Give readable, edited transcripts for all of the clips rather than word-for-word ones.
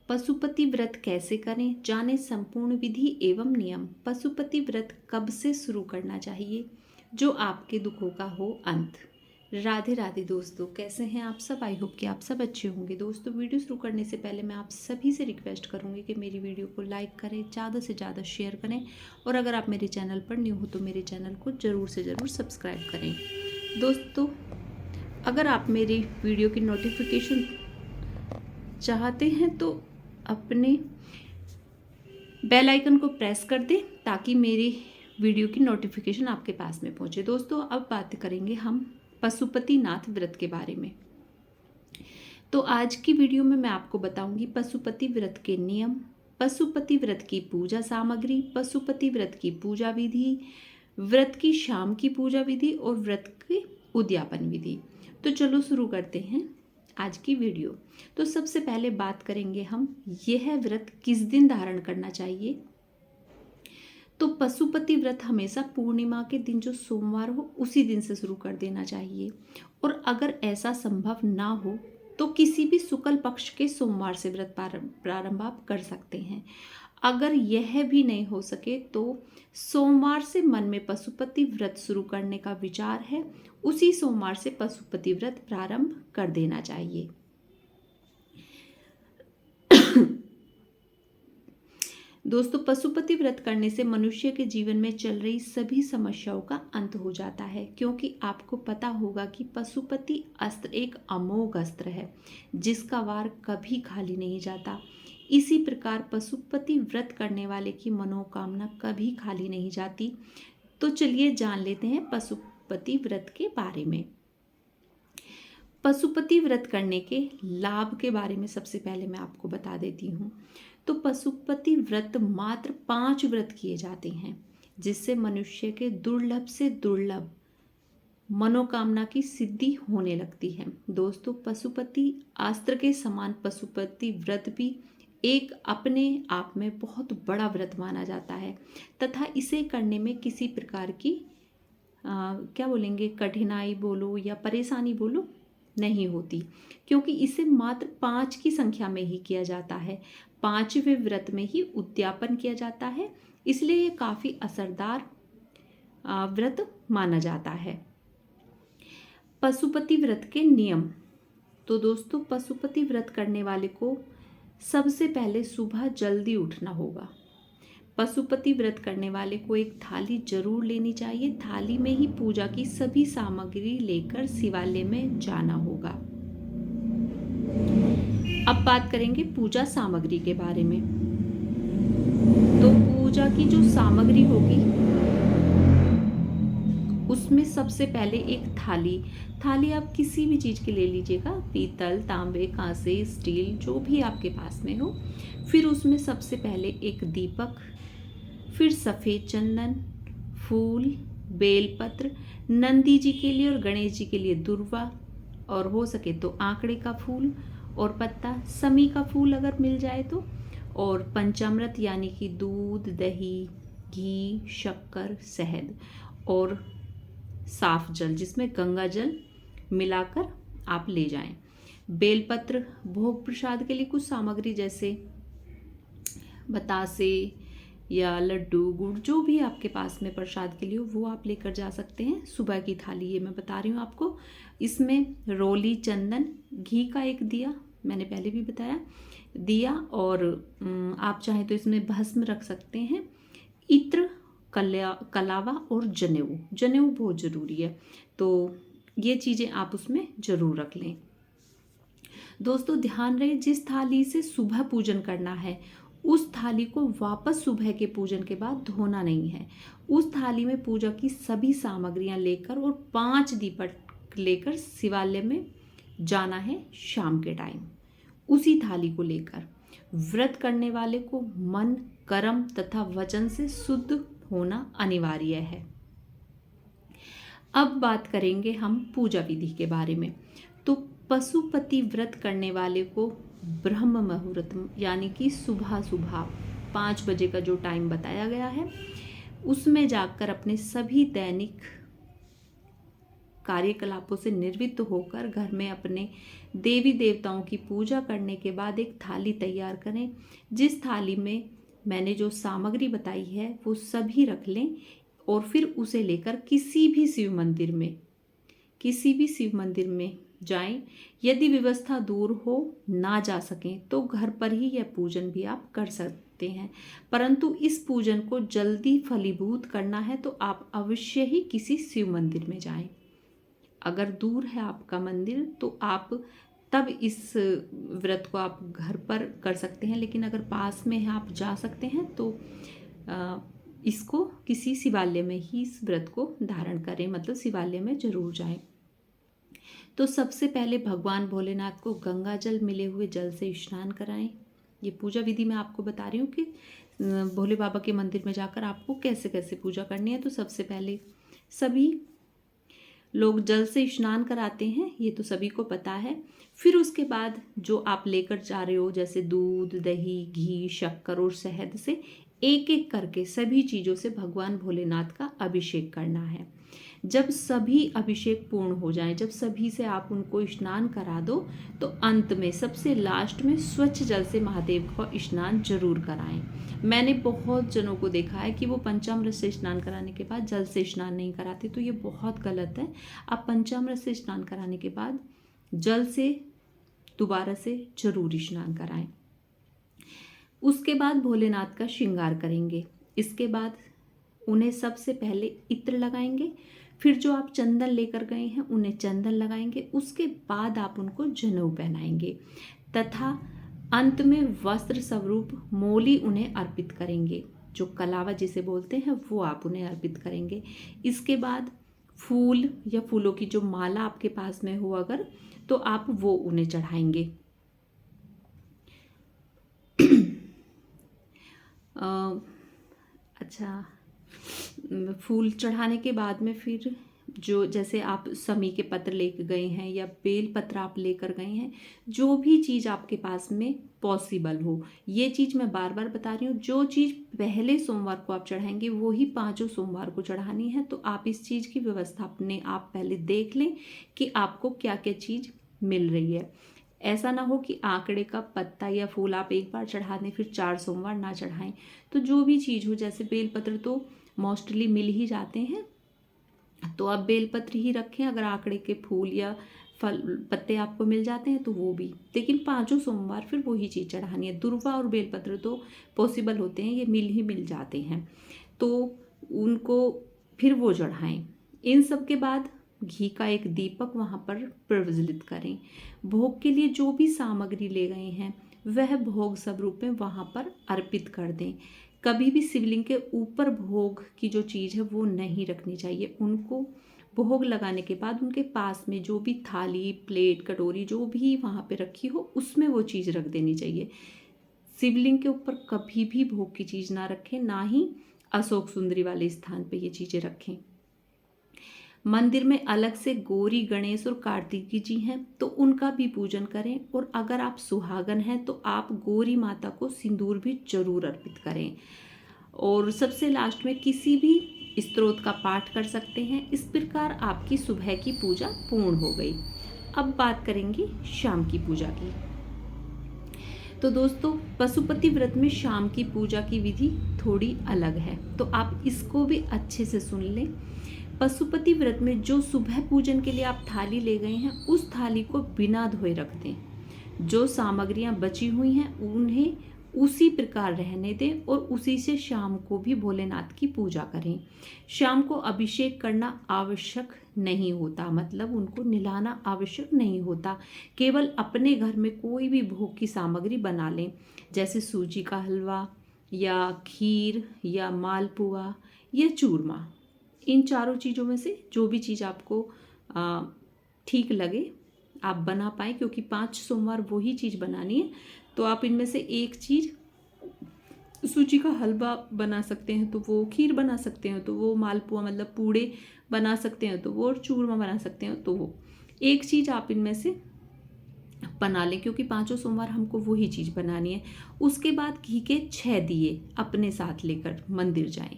पशुपति व्रत कैसे करें, जाने संपूर्ण विधि एवं नियम। पशुपति व्रत कब से शुरू करना चाहिए, जो आपके दुखों का हो अंत। राधे राधे दोस्तों, कैसे हैं आप सब। आई होप कि आप सब अच्छे होंगे। दोस्तों, वीडियो शुरू करने से पहले मैं आप सभी से रिक्वेस्ट करूंगी कि मेरी वीडियो को लाइक करें, ज़्यादा से ज़्यादा शेयर करें, और अगर आप मेरे चैनल पर न्यू हो तो मेरे चैनल को ज़रूर से ज़रूर सब्सक्राइब करें। दोस्तों, अगर आप मेरी वीडियो की नोटिफिकेशन चाहते हैं तो अपने बेल आइकन को प्रेस कर दें ताकि मेरी वीडियो की नोटिफिकेशन आपके पास में पहुंचे। दोस्तों, अब बात करेंगे हम पशुपतिनाथ व्रत के बारे में। तो आज की वीडियो में मैं आपको बताऊंगी पशुपति व्रत के नियम, पशुपति व्रत की पूजा सामग्री, पशुपति व्रत की पूजा विधि, व्रत की शाम की पूजा विधि और व्रत की उद्यापन विधि। तो चलो शुरू करते हैं आज की वीडियो। तो सबसे पहले बात करेंगे हम, यह व्रत किस दिन धारण करना चाहिए। तो पशुपति व्रत हमेशा पूर्णिमा के दिन जो सोमवार हो उसी दिन से शुरू कर देना चाहिए, और अगर ऐसा संभव ना हो तो किसी भी शुक्ल पक्ष के सोमवार से व्रत प्रारंभ आप कर सकते हैं। अगर यह भी नहीं हो सके तो सोमवार से मन में पशुपति व्रत शुरू करने का विचार है, उसी सोमवार से पशुपति व्रत प्रारंभ कर देना चाहिए। दोस्तों, पशुपति व्रत करने से मनुष्य के जीवन में चल रही सभी समस्याओं का अंत हो जाता है, क्योंकि आपको पता होगा कि पशुपति अस्त्र एक अमोघ अस्त्र है जिसका वार कभी खाली नहीं जाता। इसी प्रकार पशुपति व्रत करने वाले की मनोकामना कभी खाली नहीं जाती। तो चलिए जान लेते हैं पशुपति व्रत के बारे में। पशुपति व्रत करने के लाभ के बारे में सबसे पहले मैं आपको बता देती हूँ। तो पशुपति व्रत मात्र 5 व्रत किए जाते हैं, जिससे मनुष्य के दुर्लभ से दुर्लभ मनोकामना की सिद्धि होने लगती है। दोस्तों, पशुपति अस्त्र के समान पशुपति व्रत भी एक अपने आप में बहुत बड़ा व्रत माना जाता है, तथा इसे करने में किसी प्रकार की क्या बोलेंगे, कठिनाई बोलो या परेशानी बोलो नहीं होती, क्योंकि इसे मात्र 5 की संख्या में ही किया जाता है। 5वें व्रत में ही उद्यापन किया जाता है, इसलिए ये काफ़ी असरदार व्रत माना जाता है। पशुपति व्रत के नियम। तो दोस्तों, पशुपति व्रत करने वाले को सबसे पहले सुबह जल्दी उठना होगा। पशुपति व्रत करने वाले को एक थाली जरूर लेनी चाहिए। थाली में ही पूजा की सभी सामग्री लेकर शिवालय में जाना होगा। अब बात करेंगे पूजा सामग्री के बारे में। तो पूजा की जो सामग्री होगी उसमें सबसे पहले एक थाली आप किसी भी चीज़ की ले लीजिएगा, पीतल, तांबे, कांसे, स्टील, जो भी आपके पास में हो। फिर उसमें सबसे पहले एक दीपक, फिर सफ़ेद चंदन, फूल, बेलपत्र, नंदी जी के लिए और गणेश जी के लिए दुर्वा, और हो सके तो आंकड़े का फूल और पत्ता, समी का फूल अगर मिल जाए तो, और पंचामृत यानी कि दूध, दही, घी, शक्कर, शहद और साफ जल जिसमें गंगा जल मिलाकर आप ले जाएं। बेलपत्र, भोग प्रसाद के लिए कुछ सामग्री जैसे बतासे या लड्डू, गुड़, जो भी आपके पास में प्रसाद के लिए हो वो आप लेकर जा सकते हैं। सुबह की थाली ये मैं बता रही हूँ आपको। इसमें रोली, चंदन, घी का एक दिया, मैंने पहले भी बताया, दिया, और आप चाहें तो इसमें भस्म रख सकते हैं, इत्र, कलावा और जनेऊ बहुत ज़रूरी है, तो ये चीज़ें आप उसमें ज़रूर रख लें। दोस्तों, ध्यान रहे, जिस थाली से सुबह पूजन करना है उस थाली को वापस सुबह के पूजन के बाद धोना नहीं है। उस थाली में पूजा की सभी सामग्रियां लेकर और 5 दीपक लेकर शिवालय में जाना है शाम के टाइम, उसी थाली को लेकर। व्रत करने वाले को मन, कर्म तथा वचन से शुद्ध होना अनिवार्य है। अब बात करेंगे हम पूजा विधि के बारे में। तो पशुपति व्रत करने वाले को ब्रह्म मुहूर्त यानी कि सुबह 5 बजे का जो टाइम बताया गया है उसमें जाकर अपने सभी दैनिक कार्यकलापों से निवृत्त होकर घर में अपने देवी देवताओं की पूजा करने के बाद एक थाली तैयार करें। जिस थाली में मैंने जो सामग्री बताई है वो सभी रख लें और फिर उसे लेकर किसी भी शिव मंदिर में जाएं। यदि व्यवस्था दूर हो, ना जा सकें, तो घर पर ही यह पूजन भी आप कर सकते हैं। परंतु इस पूजन को जल्दी फलीभूत करना है तो आप अवश्य ही किसी शिव मंदिर में जाएं। अगर दूर है आपका मंदिर तो आप तब इस व्रत को आप घर पर कर सकते हैं, लेकिन अगर पास में है, आप जा सकते हैं, तो इसको किसी शिवालय में ही इस व्रत को धारण करें, मतलब शिवालय में जरूर जाएं। तो सबसे पहले भगवान भोलेनाथ को गंगा जल मिले हुए जल से स्नान कराएं। ये पूजा विधि मैं आपको बता रही हूँ कि भोले बाबा के मंदिर में जाकर आपको कैसे कैसे पूजा करनी है। तो सबसे पहले सभी लोग जल से स्नान कराते हैं, ये तो सभी को पता है। फिर उसके बाद जो आप लेकर जा रहे हो, जैसे दूध, दही, घी, शक्कर और शहद से एक एक करके सभी चीज़ों से भगवान भोलेनाथ का अभिषेक करना है। जब सभी अभिषेक पूर्ण हो जाएं, जब सभी से आप उनको स्नान करा दो, तो अंत में सबसे लास्ट में स्वच्छ जल से महादेव को स्नान जरूर कराएं। मैंने बहुत जनों को देखा है कि वो पंचामृत से स्नान कराने के बाद जल से स्नान नहीं कराते, तो ये बहुत गलत है। आप पंचामृत से स्नान कराने के बाद जल से दोबारा से जरूर स्नान कराएं। उसके बाद भोलेनाथ का श्रृंगार करेंगे। इसके बाद उन्हें सबसे पहले इत्र लगाएंगे, फिर जो आप चंदन लेकर गए हैं उन्हें चंदन लगाएंगे। उसके बाद आप उनको जनेऊ पहनाएंगे तथा अंत में वस्त्र स्वरूप मोली उन्हें अर्पित करेंगे। जो कलावा जिसे बोलते हैं वो आप उन्हें अर्पित करेंगे। इसके बाद फूल या फूलों की जो माला आपके पास में हो अगर, तो आप वो उन्हें चढ़ाएंगे। अच्छा, फूल चढ़ाने के बाद में फिर जो जैसे आप समी के पत्र लेकर गए हैं या बेल पत्र आप लेकर गए हैं, जो भी चीज़ आपके पास में पॉसिबल हो, ये चीज़ मैं बार बार बता रही हूँ, जो चीज़ पहले सोमवार को आप चढ़ाएंगे वो ही 5 सोमवार को चढ़ानी है। तो आप इस चीज़ की व्यवस्था अपने आप पहले देख लें कि आपको क्या क्या चीज़ मिल रही है। ऐसा ना हो कि आंकड़े का पत्ता या फूल आप एक बार चढ़ा दें फिर 4 सोमवार ना चढ़ाएं। तो जो भी चीज़ हो, जैसे बेलपत्र तो मोस्टली मिल ही जाते हैं, तो आप बेलपत्र ही रखें। अगर आंकड़े के फूल या फल पत्ते आपको मिल जाते हैं तो वो भी, लेकिन 5 सोमवार फिर वही चीज़ चढ़ानी है। दुर्वा और बेलपत्र तो पॉसिबल होते हैं, ये मिल जाते हैं, तो उनको फिर वो चढ़ाएं। इन सब के बाद घी का एक दीपक वहाँ पर प्रज्वलित करें। भोग के लिए जो भी सामग्री ले गए हैं वह भोग स्वरूप में वहाँ पर अर्पित कर दें। कभी भी शिवलिंग के ऊपर भोग की जो चीज़ है वो नहीं रखनी चाहिए। उनको भोग लगाने के बाद उनके पास में जो भी थाली, प्लेट, कटोरी जो भी वहाँ पे रखी हो उसमें वो चीज़ रख देनी चाहिए। शिवलिंग के ऊपर कभी भी भोग की चीज़ ना रखें, ना ही अशोक सुंदरी वाले स्थान पे ये चीज़ें रखें। मंदिर में अलग से गौरी, गणेश और कार्तिकी जी हैं तो उनका भी पूजन करें। और अगर आप सुहागन हैं तो आप गौरी माता को सिंदूर भी जरूर अर्पित करें। और सबसे लास्ट में किसी भी स्तोत्र का पाठ कर सकते हैं। इस प्रकार आपकी सुबह की पूजा पूर्ण हो गई। अब बात करेंगे शाम की पूजा की। तो दोस्तों, पशुपति व्रत में शाम की पूजा की विधि थोड़ी अलग है, तो आप इसको भी अच्छे से सुन लें। पशुपति व्रत में जो सुबह पूजन के लिए आप थाली ले गए हैं उस थाली को बिना धोए रख दें। जो सामग्रियां बची हुई हैं उन्हें उसी प्रकार रहने दें और उसी से शाम को भी भोलेनाथ की पूजा करें। शाम को अभिषेक करना आवश्यक नहीं होता, मतलब उनको नहलाना आवश्यक नहीं होता। केवल अपने घर में कोई भी भोग की सामग्री बना लें, जैसे सूजी का हलवा या खीर या मालपुआ या चूरमा। इन चारों चीज़ों में से जो भी चीज़ आपको ठीक लगे आप बना पाए, क्योंकि 5 सोमवार वही चीज़ बनानी है। तो आप इनमें से एक चीज़, सूजी का हलवा बना सकते हैं तो वो, खीर बना सकते हैं तो वो, मालपुआ मतलब पूड़े बना सकते हैं तो वो, और चूरमा बना सकते हैं तो वो, एक चीज़ आप इनमें से बना लें, क्योंकि 5 सोमवार हमको वही चीज़ बनानी है। उसके बाद घी के 6 दिए अपने साथ लेकर मंदिर जाएं।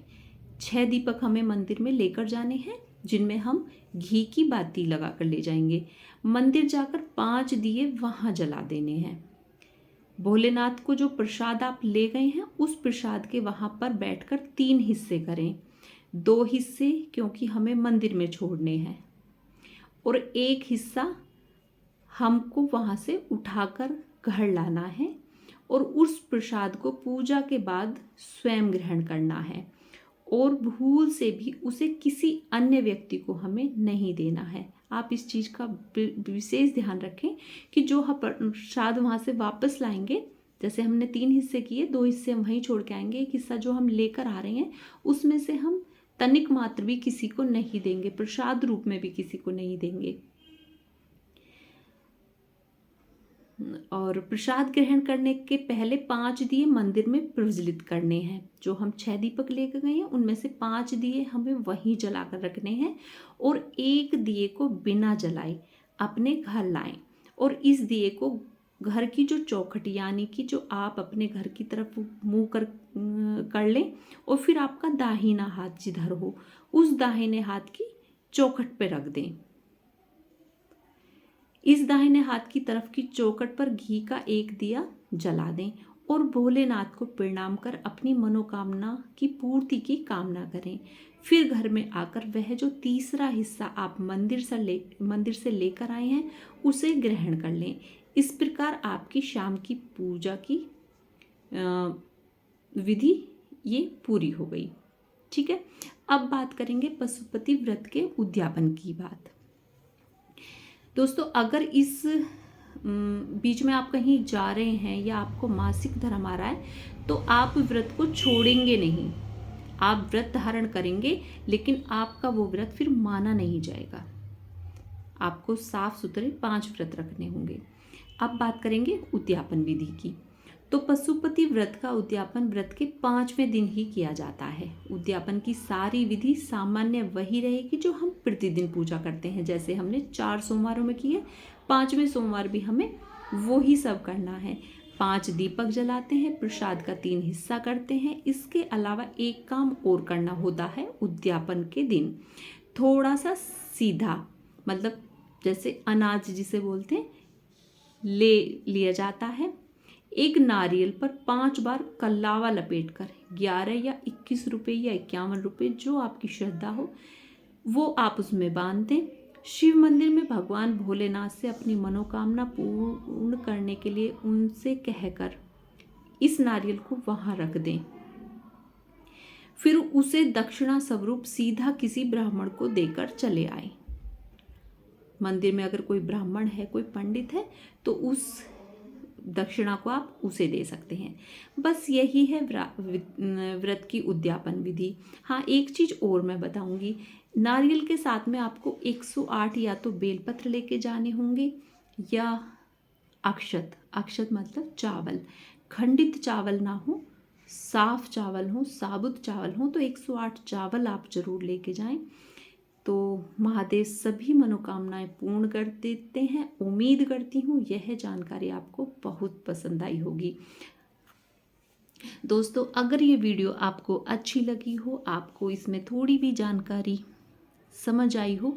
6 दीपक हमें मंदिर में लेकर जाने हैं जिनमें हम घी की बाती लगा कर ले जाएंगे। मंदिर जाकर 5 दिए वहाँ जला देने हैं। भोलेनाथ को जो प्रसाद आप ले गए हैं उस प्रसाद के वहाँ पर बैठकर 3 हिस्से करें। 2 हिस्से क्योंकि हमें मंदिर में छोड़ने हैं और 1 हिस्सा हमको वहाँ से उठाकर घर लाना है और उस प्रसाद को पूजा के बाद स्वयं ग्रहण करना है और भूल से भी उसे किसी अन्य व्यक्ति को हमें नहीं देना है। आप इस चीज़ का विशेष ध्यान रखें कि जो हम प्रसाद वहाँ से वापस लाएंगे, जैसे हमने 3 हिस्से किए, 2 हिस्से हम वहीं छोड़ के आएंगे, 1 हिस्सा जो हम लेकर आ रहे हैं उसमें से हम तनिक मात्र भी किसी को नहीं देंगे, प्रसाद रूप में भी किसी को नहीं देंगे। और प्रसाद ग्रहण करने के पहले 5 दिए मंदिर में प्रज्वलित करने हैं। जो हम 6 दीपक लेकर गए हैं उनमें से 5 दिए हमें वहीं जलाकर रखने हैं और 1 दिए को बिना जलाए अपने घर लाएं और इस दिए को घर की जो चौखट यानी कि जो आप अपने घर की तरफ मुंह कर लें और फिर आपका दाहिना हाथ जिधर हो उस दाहिने हाथ की चौखट पे रख दें। इस दाहिने हाथ की तरफ की चौखट पर घी का 1 दिया जला दें और भोलेनाथ को प्रणाम कर अपनी मनोकामना की पूर्ति की कामना करें। फिर घर में आकर वह जो तीसरा हिस्सा आप मंदिर से लेकर आए हैं उसे ग्रहण कर लें। इस प्रकार आपकी शाम की पूजा की विधि ये पूरी हो गई। ठीक है, अब बात करेंगे पशुपति व्रत के उद्यापन की बात। दोस्तों, अगर इस बीच में आप कहीं जा रहे हैं या आपको मासिक धर्म आ रहा है तो आप व्रत को छोड़ेंगे नहीं। आप व्रत धारण करेंगे लेकिन आपका वो व्रत फिर माना नहीं जाएगा। आपको साफ सुथरे 5 व्रत रखने होंगे। अब बात करेंगे उद्यापन विधि की। तो पशुपति व्रत का उद्यापन व्रत के 5वें दिन ही किया जाता है। उद्यापन की सारी विधि सामान्य वही रहेगी जो हम प्रतिदिन पूजा करते हैं। जैसे हमने 4 सोमवारों में किए, 5वें सोमवार भी हमें वो ही सब करना है। 5 दीपक जलाते हैं, प्रसाद का 3 हिस्सा करते हैं। इसके अलावा एक काम और करना होता है उद्यापन के दिन। थोड़ा सा सीधा, मतलब जैसे अनाज जिसे बोलते हैं, ले लिया जाता है। एक नारियल पर 5 बार कल्लावा लपेटकर 11 या 21 रुपये या 51 रुपये जो आपकी श्रद्धा हो वो आप उसमें बांध दें। शिव मंदिर में भगवान भोलेनाथ से अपनी मनोकामना पूर्ण करने के लिए उनसे कहकर इस नारियल को वहाँ रख दें। फिर उसे दक्षिणा स्वरूप सीधा किसी ब्राह्मण को देकर चले आए। मंदिर में अगर कोई ब्राह्मण है, कोई पंडित है, तो उस दक्षिणा को आप उसे दे सकते हैं। बस यही है व्रत की उद्यापन विधि। हाँ, एक चीज़ और मैं बताऊंगी। नारियल के साथ में आपको 108 या तो बेलपत्र लेके जाने होंगे या अक्षत। अक्षत मतलब चावल, खंडित चावल ना हो, साफ चावल हो, साबुत चावल हो, तो 108 चावल आप जरूर लेके जाएं। तो महादेव सभी मनोकामनाएं पूर्ण कर देते हैं। उम्मीद करती हूँ यह जानकारी आपको बहुत पसंद आई होगी। दोस्तों, अगर ये वीडियो आपको अच्छी लगी हो, आपको इसमें थोड़ी भी जानकारी समझ आई हो,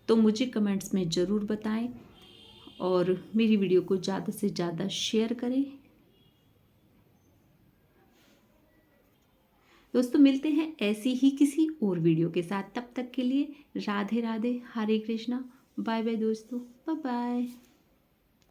तो मुझे कमेंट्स में ज़रूर बताएं और मेरी वीडियो को ज़्यादा से ज़्यादा शेयर करें। दोस्तों, मिलते हैं ऐसी ही किसी और वीडियो के साथ। तब तक के लिए राधे राधे, हरे कृष्णा, बाय बाय दोस्तों, बाय बाय।